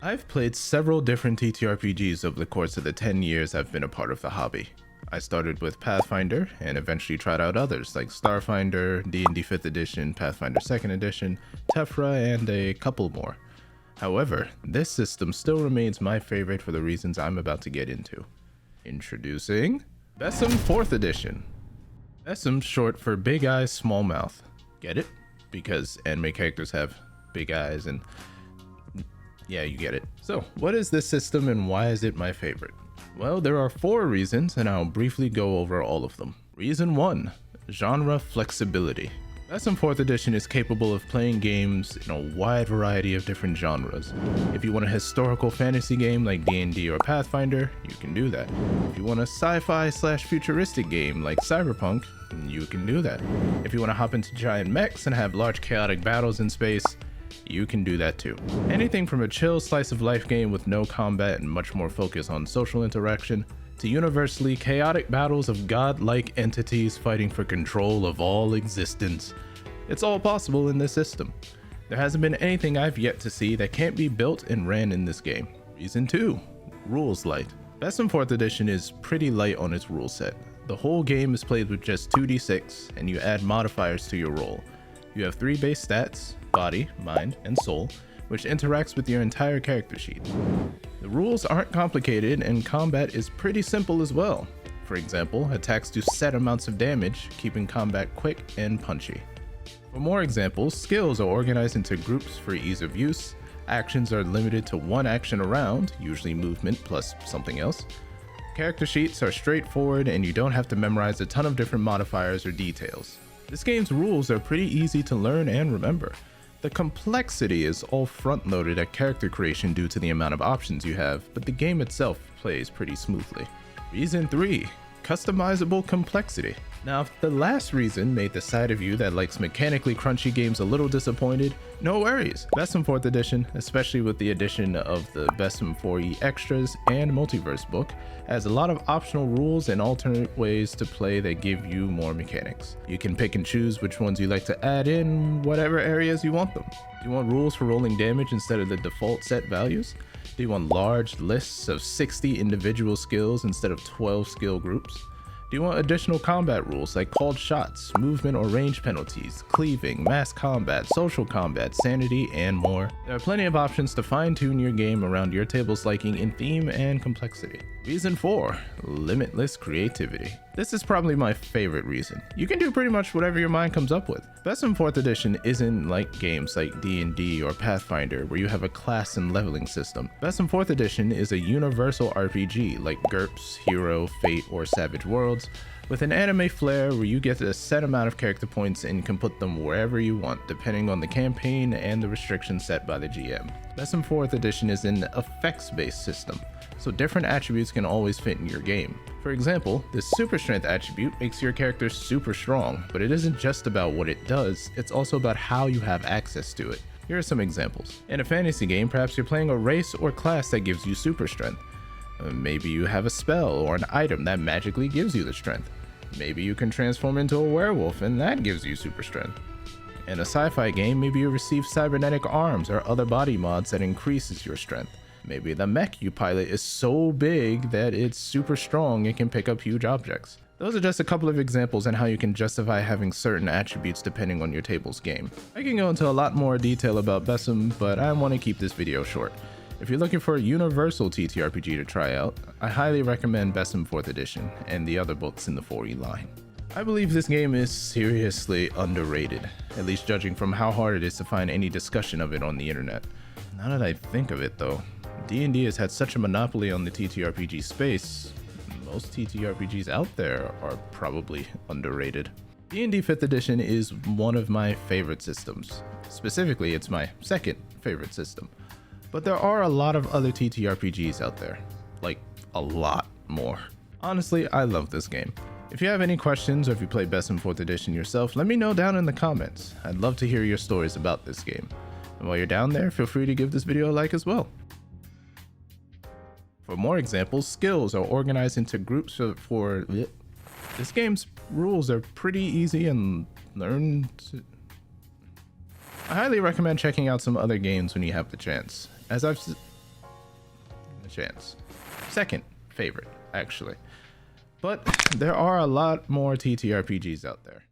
I've played several different TTRPGs over the course of the 10 years I've been a part of the hobby. I started with Pathfinder and eventually tried out others like Starfinder, D&D 5th edition, Pathfinder 2nd edition, Tephra, and a couple more. However, this system still remains my favorite for the reasons I'm about to get into. Introducing Besem 4th edition. Besem's short for Big Eyes Small Mouth. Get it? Because anime characters have big eyes and yeah, you get it. So, what is this system and why is it my favorite? Well, there are 4 reasons and I'll briefly go over all of them. Reason 1, genre flexibility. Besem 4th edition is capable of playing games in a wide variety of different genres. If you want a historical fantasy game like D&D or Pathfinder, you can do that. If you want a sci-fi/futuristic game like Cyberpunk, you can do that. If you want to hop into giant mechs and have large chaotic battles in space, you can do that too. Anything from a chill slice of life game with no combat and much more focus on social interaction, to universally chaotic battles of godlike entities fighting for control of all existence. It's all possible in this system. There hasn't been anything I've yet to see that can't be built and ran in this game. Reason 2, rules light. Besem 4th edition is pretty light on its rule set. The whole game is played with just 2d6 and you add modifiers to your roll. You have 3 base stats, body, mind, and soul, which interacts with your entire character sheet. The rules aren't complicated and combat is pretty simple as well. For example, attacks do set amounts of damage, keeping combat quick and punchy. For more examples, skills are organized into groups for ease of use, actions are limited to 1 action a round, usually movement plus something else. Character sheets are straightforward and you don't have to memorize a ton of different modifiers or details. This game's rules are pretty easy to learn and remember. The complexity is all front-loaded at character creation due to the amount of options you have, but the game itself plays pretty smoothly. Reason 3, customizable complexity. Now, if the last reason made the side of you that likes mechanically crunchy games a little disappointed, no worries. Besem 4th edition, especially with the addition of the Besem 4e extras and multiverse book, has a lot of optional rules and alternate ways to play that give you more mechanics. You can pick and choose which ones you like to add in whatever areas you want them. Do you want rules for rolling damage instead of the default set values? Do you want large lists of 60 individual skills instead of 12 skill groups? Do you want additional combat rules like called shots, movement or range penalties, cleaving, mass combat, social combat, sanity, and more? There are plenty of options to fine-tune your game around your table's liking in theme and complexity. Reason 4, limitless creativity. This is probably my favorite reason. You can do pretty much whatever your mind comes up with. Besem 4th edition isn't like games like D&D or Pathfinder where you have a class and leveling system. Besem 4th edition is a universal RPG like GURPS, Hero, Fate, or Savage Worlds, with an anime flair where you get a set amount of character points and can put them wherever you want depending on the campaign and the restrictions set by the GM. Besem 4th edition is an effects-based system, so different attributes can always fit in your game. For example, the super strength attribute makes your character super strong, but it isn't just about what it does, it's also about how you have access to it. Here are some examples. In a fantasy game, perhaps you're playing a race or class that gives you super strength. Maybe you have a spell or an item that magically gives you the strength. Maybe you can transform into a werewolf and that gives you super strength. In a sci-fi game, maybe you receive cybernetic arms or other body mods that increases your strength. Maybe the mech you pilot is so big that it's super strong and can pick up huge objects. Those are just a couple of examples on how you can justify having certain attributes depending on your table's game. I can go into a lot more detail about Besem, but I want to keep this video short. If you're looking for a universal TTRPG to try out, I highly recommend Besem 4th edition and the other books in the 4e line. I believe this game is seriously underrated, at least judging from how hard it is to find any discussion of it on the internet. Now that I think of it though, D&D has had such a monopoly on the TTRPG space, most TTRPGs out there are probably underrated. D&D 5th edition is one of my favorite systems. Specifically, it's my second favorite system. But there are a lot of other TTRPGs out there. Like, a lot more. Honestly, I love this game. If you have any questions or if you play Besem 4th edition yourself, let me know down in the comments. I'd love to hear your stories about this game. And while you're down there, feel free to give this video a like as well. For more examples, skills are organized into groups for this game's rules are pretty easy and learned. I highly recommend checking out some other games when you have the chance. As I've a chance. Second favorite, actually. But there are a lot more TTRPGs out there.